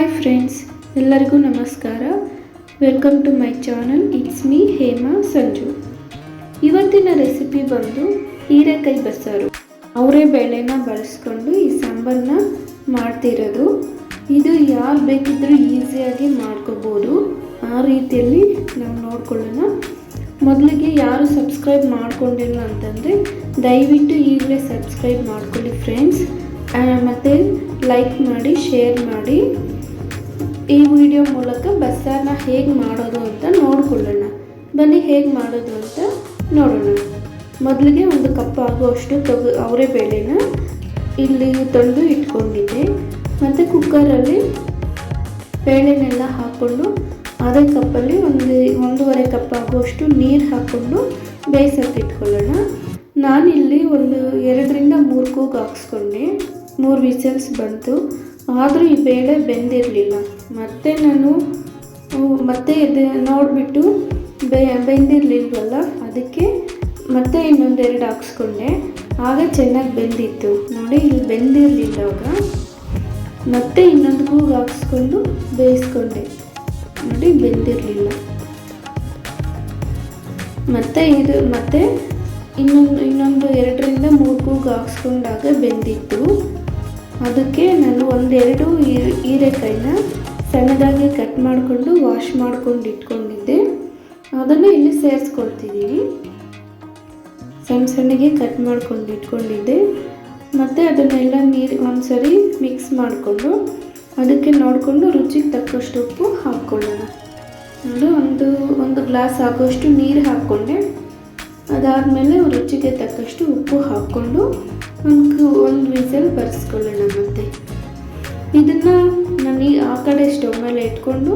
Hi friends, ಎಲ್ಲರಿಗೂ ನಮಸ್ಕಾರ. Welcome to my channel. It's me Hema Sanju. ಇವತ್ತಿನ ರೆಸಿಪಿ ಬಂದು ಹೀರೆಕಾಯಿ ಬಸ್ಸಾರು. ಅವರೇ ಬೇಳೆನ ಬಳಸ್ಕೊಂಡು ಈ ಸಾಂಬಾರನ್ನ ಮಾಡ್ತಿರೋದು. ಇದು ಯಾರು ಬೇಕಿದ್ರೂ ಈಸಿಯಾಗಿ ಮಾಡ್ಕೋಬೋದು. ಆ ರೀತಿಯಲ್ಲಿ ನಾವು ನೋಡ್ಕೊಳ್ಳೋಣ. ಮೊದಲಿಗೆ ಯಾರು ಸಬ್ಸ್ಕ್ರೈಬ್ ಮಾಡ್ಕೊಂಡಿಲ್ಲ ಅಂತಂದರೆ ದಯವಿಟ್ಟು ಈಗಲೇ ಸಬ್ಸ್ಕ್ರೈಬ್ ಮಾಡ್ಕೊಳ್ಳಿ ಫ್ರೆಂಡ್ಸ್. ಮತ್ತು ಲೈಕ್ ಮಾಡಿ, ಶೇರ್ ಮಾಡಿ. ಈ ವಿಡಿಯೋ ಮೂಲಕ ಬಸ್ಸಾರನ್ನ ಹೇಗೆ ಮಾಡೋದು ಅಂತ ನೋಡ್ಕೊಳ್ಳೋಣ. ಬನ್ನಿ ಹೇಗೆ ಮಾಡೋದು ಅಂತ ನೋಡೋಣ. ಮೊದಲಿಗೆ ಒಂದು ಕಪ್ ಆಗುವಷ್ಟು ಅವರೇ ಬೇಳೆನ ಇಲ್ಲಿ ತೊಳೆದು ಇಟ್ಕೊಂಡಿದ್ದೆ. ಮತ್ತು ಕುಕ್ಕರಲ್ಲಿ ಬೇಳೆನೆಲ್ಲ ಹಾಕ್ಕೊಂಡು ಅದೇ ಕಪ್ಪಲ್ಲಿ ಒಂದೂವರೆ ಕಪ್ ಆಗುವಷ್ಟು ನೀರು ಹಾಕ್ಕೊಂಡು ಬೇಯಿಸೋಕೆ ಇಟ್ಕೊಳ್ಳೋಣ. ನಾನಿಲ್ಲಿ ಒಂದು 2-3 ಕೂಗು ಹಾಕ್ಸ್ಕೊಂಡೆ. 3 ವಿಸಲ್ಸ್ ಬಂತು. ಆದರೂ ಈ ಬೇಳೆ ಬೆಂದಿರಲಿಲ್ಲ. ಮತ್ತೆ ನಾನು ಇದು ನೋಡಿಬಿಟ್ಟು ಬೆಂದಿರಲಿಲ್ವಲ್ಲ, ಅದಕ್ಕೆ ಮತ್ತೆ ಇನ್ನೊಂದು 2 ಹಾಕ್ಸ್ಕೊಂಡೆ. ಆಗ ಚೆನ್ನಾಗಿ ಬೆಂದಿತ್ತು. ನೋಡಿ, ಇಲ್ಲಿ ಬೆಂದಿರಲಿಲ್ಲವಾಗ ಮತ್ತೆ ಇನ್ನೊಂದು ಕೂಗು ಹಾಕ್ಸ್ಕೊಂಡು ಬೇಯಿಸ್ಕೊಂಡೆ. ನೋಡಿ, ಬೆಂದಿರಲಿಲ್ಲ. ಮತ್ತೆ ಇನ್ನೊಂದು 2-3 ಕೂಗು ಹಾಕ್ಸ್ಕೊಂಡಾಗ ಬೆಂದಿತ್ತು. ಅದಕ್ಕೆ ನಾನು 1-2 ಹೀರೆಕಾಯಿನ ಸಣ್ಣದಾಗಿ ಕಟ್ ಮಾಡಿಕೊಂಡು ವಾಶ್ ಮಾಡ್ಕೊಂಡು ಇಟ್ಕೊಂಡಿದ್ದೆ. ಅದನ್ನು ಇಲ್ಲಿ ಸೇರಿಸ್ಕೊಳ್ತಿದ್ದೀನಿ. ಸಣ್ಣಗೆ ಕಟ್ ಮಾಡ್ಕೊಂಡು ಇಟ್ಕೊಂಡಿದ್ದೆ. ಮತ್ತು ಅದನ್ನೆಲ್ಲ ನೀರು ಒಂದ್ಸರಿ ಮಿಕ್ಸ್ ಮಾಡಿಕೊಂಡು ಅದಕ್ಕೆ ನೋಡಿಕೊಂಡು ರುಚಿಗೆ ತಕ್ಕಷ್ಟು ಉಪ್ಪು ಹಾಕ್ಕೊಳ್ಳೋಣ. ಒಂದು ಗ್ಲಾಸ್ ಆಗೋಷ್ಟು ನೀರು ಹಾಕ್ಕೊಂಡೆ. ಅದಾದಮೇಲೆ ರುಚಿಗೆ ತಕ್ಕಷ್ಟು ಉಪ್ಪು ಹಾಕ್ಕೊಂಡು ಒಂದು ವಿಸಲ್ ಬರೆಸ್ಕೊಳ್ಳೋಣ. ಮತ್ತು ಇದನ್ನು ನಾನು ಆ ಕಡೆ ಸ್ಟವ್ ಮೇಲೆ ಇಟ್ಕೊಂಡು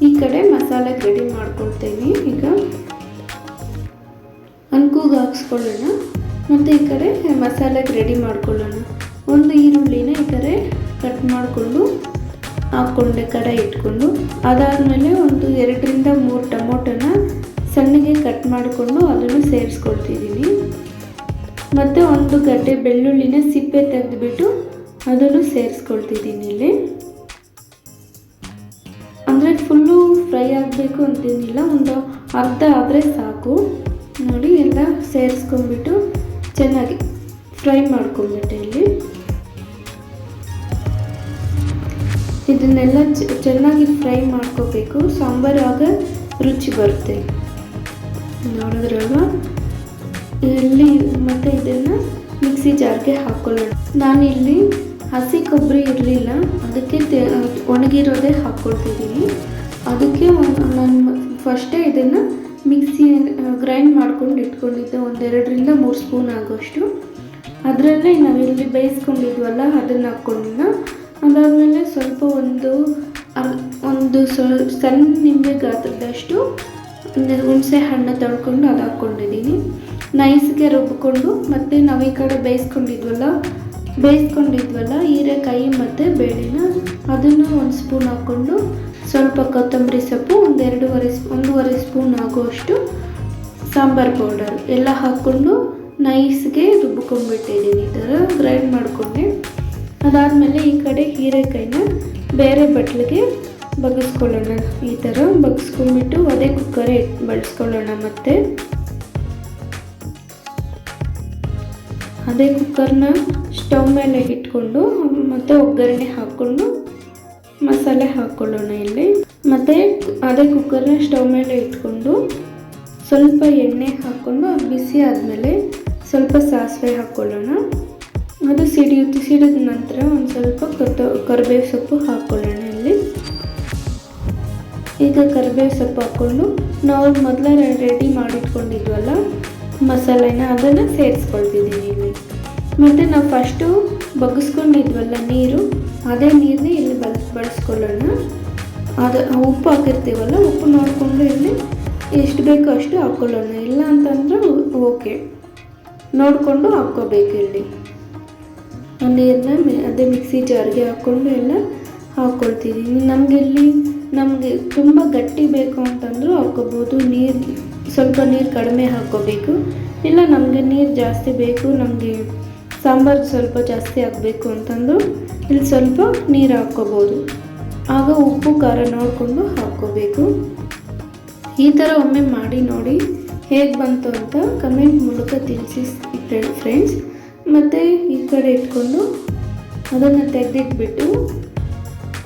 ಈ ಕಡೆ ಮಸಾಲೆಗೆ ರೆಡಿ ಮಾಡ್ಕೊಳ್ತೇನೆ. ಈಗ ಕೂಗು ಹಾಕ್ಸ್ಕೊಳ್ಳೋಣ. ಮತ್ತು ಈ ಕಡೆ ಮಸಾಲೆಗೆ ರೆಡಿ ಮಾಡ್ಕೊಳ್ಳೋಣ. ಒಂದು ಈರುಳ್ಳಿನ ಈ ಕಡೆ ಕಟ್ ಮಾಡಿಕೊಂಡು ಹಾಕ್ಕೊಂಡೆ ಕಡೆ ಇಟ್ಕೊಂಡು. ಅದಾದಮೇಲೆ ಒಂದು 2-3 ಟೊಮೊಟೊನ ಸಣ್ಣಗೆ ಕಟ್ ಮಾಡಿಕೊಂಡು ಅದನ್ನು ಸೇರಿಸ್ಕೊಳ್ತಿದ್ದೀನಿ. ಮತ್ತು ಒಂದು ಗಡ್ಡೆ ಬೆಳ್ಳುಳ್ಳಿನ ಸಿಪ್ಪೆ ತೆಗೆದುಬಿಟ್ಟು ಅದನ್ನು ಸೇರಿಸ್ಕೊಳ್ತಿದ್ದೀನಿ ಇಲ್ಲಿ. ಅಂದರೆ ಫುಲ್ಲು ಫ್ರೈ ಆಗಬೇಕು ಅಂತೇನಿಲ್ಲ, ಒಂದು ಅರ್ಧ ಆದರೆ ಸಾಕು. ನೋಡಿ, ಎಲ್ಲ ಸೇರಿಸ್ಕೊಂಡ್ಬಿಟ್ಟು ಚೆನ್ನಾಗಿ ಫ್ರೈ ಮಾಡ್ಕೊಂಡ್ಬಿಟ್ಟೆ. ಇಲ್ಲಿ ಇದನ್ನೆಲ್ಲ ಚೆನ್ನಾಗಿ ಫ್ರೈ ಮಾಡ್ಕೋಬೇಕು. ಸಾಂಬಾರು ಆಗ ರುಚಿ ಬರುತ್ತೆ. ನೋಡಿದ್ರಲ್ವ ಇಲ್ಲಿ. ಮತ್ತು ಇದನ್ನು ಮಿಕ್ಸಿ ಜಾರ್ಗೆ ಹಾಕ್ಕೊಳ್ಳೋಣ. ನಾನಿಲ್ಲಿ ಹಸಿ ಕೊಬ್ಬರಿ ಇರಲಿಲ್ಲ, ಅದಕ್ಕೆ ಒಣಗಿರೋದೇ ಹಾಕ್ಕೊಳ್ತಿದ್ದೀನಿ. ಅದಕ್ಕೆ ನಾನು ಫಸ್ಟೇ ಇದನ್ನು ಮಿಕ್ಸಿ ಗ್ರೈಂಡ್ ಮಾಡ್ಕೊಂಡು ಇಟ್ಕೊಂಡಿದ್ದೆ. 2-3 ಸ್ಪೂನ್ ಆಗೋಷ್ಟು. ಅದರಲ್ಲೇ ನಾವಿಲ್ಲಿ ಬೇಯಿಸ್ಕೊಂಡಿದ್ವಲ್ಲ ಅದನ್ನು ಹಾಕ್ಕೊಂಡಿದ್ದ. ಅದಾದಮೇಲೆ ಸ್ವಲ್ಪ ಒಂದು ಸಣ್ಣ ನಿಂಬೆ ಗಾತ್ರದಷ್ಟು ಹುಣಸೆ ಹಣ್ಣು ತೊಳ್ಕೊಂಡು ಅದು ಹಾಕ್ಕೊಂಡಿದ್ದೀನಿ. ನೈಸ್ಗೆ ರುಬ್ಬಿಕೊಂಡು ಮತ್ತು ನಾವು ಈ ಕಡೆ ಬೇಯಿಸ್ಕೊಂಡಿದ್ವಲ್ಲ ಹೀರೆಕಾಯಿ ಮತ್ತು ಬೇಳೆನ ಅದನ್ನು 1 ಸ್ಪೂನ್ ಹಾಕ್ಕೊಂಡು ಸ್ವಲ್ಪ ಕೊತ್ತಂಬರಿ ಸೊಪ್ಪು, 1.5 ಸ್ಪೂನ್ ಆಗುವಷ್ಟು ಸಾಂಬಾರು ಪೌಡರ್ ಎಲ್ಲ ಹಾಕ್ಕೊಂಡು ನೈಸ್ಗೆ ರುಬ್ಬಿಕೊಂಡ್ಬಿಟ್ಟಿದ್ದೀನಿ. ಈ ಥರ ಗ್ರೈಂಡ್ ಮಾಡಿಕೊಂಡೆ. ಅದಾದಮೇಲೆ ಈ ಕಡೆ ಹೀರೆಕಾಯಿನ ಬೇರೆ ಬಟ್ಲಿಗೆ ಬಗ್ಗಿಸ್ಕೊಳ್ಳೋಣ. ಈ ಥರ ಬಗ್ಗಿಸ್ಕೊಂಡ್ಬಿಟ್ಟು ಅದೇ ಕುಕ್ಕರೇ ಬಳಸ್ಕೊಳ್ಳೋಣ. ಮತ್ತು ಅದೇ ಕುಕ್ಕರ್ನ ಸ್ಟವ್ ಮೇಲೆ ಇಟ್ಕೊಂಡು ಮತ್ತು ಒಗ್ಗರಣೆ ಹಾಕ್ಕೊಂಡು ಮಸಾಲೆ ಹಾಕ್ಕೊಳ್ಳೋಣ ಇಲ್ಲಿ. ಮತ್ತು ಅದೇ ಕುಕ್ಕರ್ನ ಸ್ಟವ್ ಮೇಲೆ ಇಟ್ಕೊಂಡು ಸ್ವಲ್ಪ ಎಣ್ಣೆ ಹಾಕ್ಕೊಂಡು ಅದು ಬಿಸಿ ಆದಮೇಲೆ ಸ್ವಲ್ಪ ಸಾಸಿವೆ ಹಾಕ್ಕೊಳ್ಳೋಣ. ಅದು ಸಿಡಿದ ನಂತರ ಒಂದು ಸ್ವಲ್ಪ ಕರಿಬೇವು ಸೊಪ್ಪು ಹಾಕ್ಕೊಳ್ಳೋಣ ಇಲ್ಲಿ. ಈಗ ಕರಿಬೇವು ಸೊಪ್ಪು ಹಾಕ್ಕೊಂಡು ನಾವು ಮೊದಲೇ ರೆಡಿ ಮಾಡಿಟ್ಕೊಂಡಿದ್ವಲ್ಲ ಮಸಾಲೆನ ಅದನ್ನು ಸೇರಿಸ್ಕೊಳ್ತಿದ್ದೀನಿ ಇಲ್ಲಿ. ಮತ್ತು ನಾವು ಫಸ್ಟು ಬಗ್ಗಿಸ್ಕೊಂಡಿದ್ವಲ್ಲ ನೀರು, ಅದೇ ನೀರನ್ನೇ ಇಲ್ಲಿ ಬಳಸ್ಕೊಳ್ಳೋಣ. ಉಪ್ಪು ಹಾಕಿರ್ತೀವಲ್ಲ, ಉಪ್ಪು ನೋಡಿಕೊಂಡು ಇಲ್ಲಿ ಎಷ್ಟು ಬೇಕೋ ಅಷ್ಟು ಹಾಕ್ಕೊಳ್ಳೋಣ. ಇಲ್ಲ ಅಂತಂದರೆ ಓಕೆ, ನೋಡಿಕೊಂಡು ಹಾಕ್ಕೋಬೇಕು. ಇಲ್ಲಿ ನೀರನ್ನ ಅದೇ ಮಿಕ್ಸಿ ಜಾರ್ಗೆ ಹಾಕ್ಕೊಂಡು ಎಲ್ಲ ಹಾಕ್ಕೊಳ್ತಿದ್ದೀನಿ. ನಮಗೆ ತುಂಬ ಗಟ್ಟಿ ಬೇಕು ಅಂತಂದರೂ ಹಾಕ್ಕೋಬೋದು. ಸ್ವಲ್ಪ ನೀರು ಕಡಿಮೆ ಹಾಕ್ಕೋಬೇಕು. ಇಲ್ಲ ನಮಗೆ ನೀರು ಜಾಸ್ತಿ ಬೇಕು, ನಮಗೆ ಸಾಂಬಾರು ಸ್ವಲ್ಪ ಜಾಸ್ತಿ ಆಗಬೇಕು ಅಂತಂದು ಇಲ್ಲಿ ಸ್ವಲ್ಪ ನೀರು ಹಾಕ್ಕೋಬೋದು. ಆಗ ಉಪ್ಪು ಖಾರ ನೋಡಿಕೊಂಡು ಹಾಕ್ಕೋಬೇಕು. ಈ ಥರ ಒಮ್ಮೆ ಮಾಡಿ ನೋಡಿ ಹೇಗೆ ಬಂತು ಅಂತ ಕಮೆಂಟ್ ಮೂಲಕ ತಿಳಿಸಿ ಫ್ರೆಂಡ್ಸ್. ಮತ್ತು ಈ ಕಡೆ ಇಟ್ಕೊಂಡು ಅದನ್ನು ತೆಗೆದಿಟ್ಬಿಟ್ಟು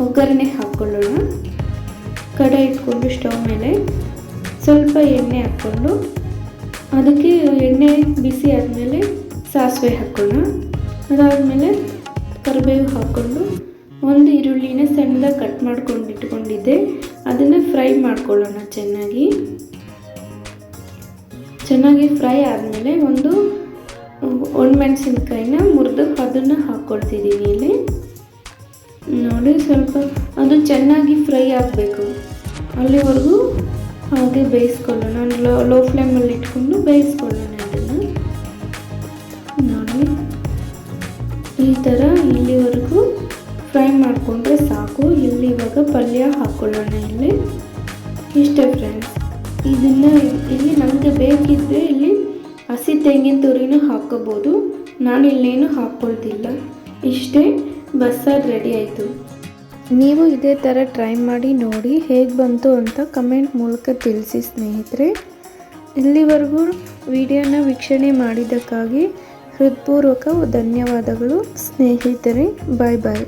ಒಗ್ಗರಣೆ ಹಾಕ್ಕೊಳ್ಳೋಣ. ಕಡಾಯಿ ಇಟ್ಕೊಂಡು ಸ್ಟವ್ ಮೇಲೆ ಸ್ವಲ್ಪ ಎಣ್ಣೆ ಹಾಕ್ಕೊಂಡು ಅದಕ್ಕೆ ಎಣ್ಣೆ ಬಿಸಿ ಆದಮೇಲೆ ಸಾಸಿವೆ ಹಾಕೋಣ. ಅದಾದಮೇಲೆ ಕರಿಬೇವು ಹಾಕ್ಕೊಂಡು ಒಂದು ಈರುಳ್ಳಿನ ಸಣ್ಣದಾಗಿ ಕಟ್ ಮಾಡ್ಕೊಂಡು ಇಟ್ಕೊಂಡಿದ್ದೆ, ಅದನ್ನು ಫ್ರೈ ಮಾಡ್ಕೊಳ್ಳೋಣ. ಚೆನ್ನಾಗಿ ಫ್ರೈ ಆದಮೇಲೆ ಒಂದು ಒಣಮೆಣಸಿನ್ಕಾಯಿನ ಮುರಿದು ಅದನ್ನು ಹಾಕ್ಕೊಳ್ತಿದ್ದೀನಿ ಇಲ್ಲಿ. ನೋಡಿ, ಸ್ವಲ್ಪ ಅದು ಚೆನ್ನಾಗಿ ಫ್ರೈ ಆಗಬೇಕು, ಅಲ್ಲಿವರೆಗೂ ಹಾಗೆ ಬೇಯಿಸ್ಕೊಳ್ಳೋಣ. ಲೋ ಫ್ಲೇಮಲ್ಲಿ ಇಟ್ಕೊಂಡು ಬೇಯಿಸ್ಕೊಳ್ಳೋಣ. ಅದನ್ನು ನೋಡಿ ಈ ಥರ ಇಲ್ಲಿವರೆಗೂ ಫ್ರೈ ಮಾಡಿಕೊಂಡ್ರೆ ಸಾಕು. ಇಲ್ಲಿ ಇವಾಗ ಪಲ್ಯ ಹಾಕ್ಕೊಳ್ಳೋಣ. ಇಲ್ಲಿ ಇಷ್ಟೇ ಫ್ರೆಂಡ್ಸ್. ಇದನ್ನು ಇಲ್ಲಿ ನಮಗೆ ಬೇಕಿದ್ದರೆ ಇಲ್ಲಿ ಹಸಿ ತೆಂಗಿನ ತುರಿನೂ ಹಾಕ್ಕೋಬೋದು. ನಾನು ಇಲ್ಲೇನು ಹಾಕ್ಕೊಳ್ತಿಲ್ಲ. ಇಷ್ಟೇ, ಬಸ್ಸಾರು ರೆಡಿ ಆಯಿತು. ನೀವು ಇದೇ ಥರ ಟ್ರೈ ಮಾಡಿ ನೋಡಿ ಹೇಗೆ ಬಂತು ಅಂತ ಕಮೆಂಟ್ ಮೂಲಕ ತಿಳಿಸಿ ಸ್ನೇಹಿತರೆ. ಇಲ್ಲಿವರೆಗೂ ವಿಡಿಯೋನ ವೀಕ್ಷಣೆ ಮಾಡಿದ್ದಕ್ಕಾಗಿ ಹೃತ್ಪೂರ್ವಕ ಧನ್ಯವಾದಗಳು ಸ್ನೇಹಿತರೆ. ಬಾಯ್ ಬಾಯ್.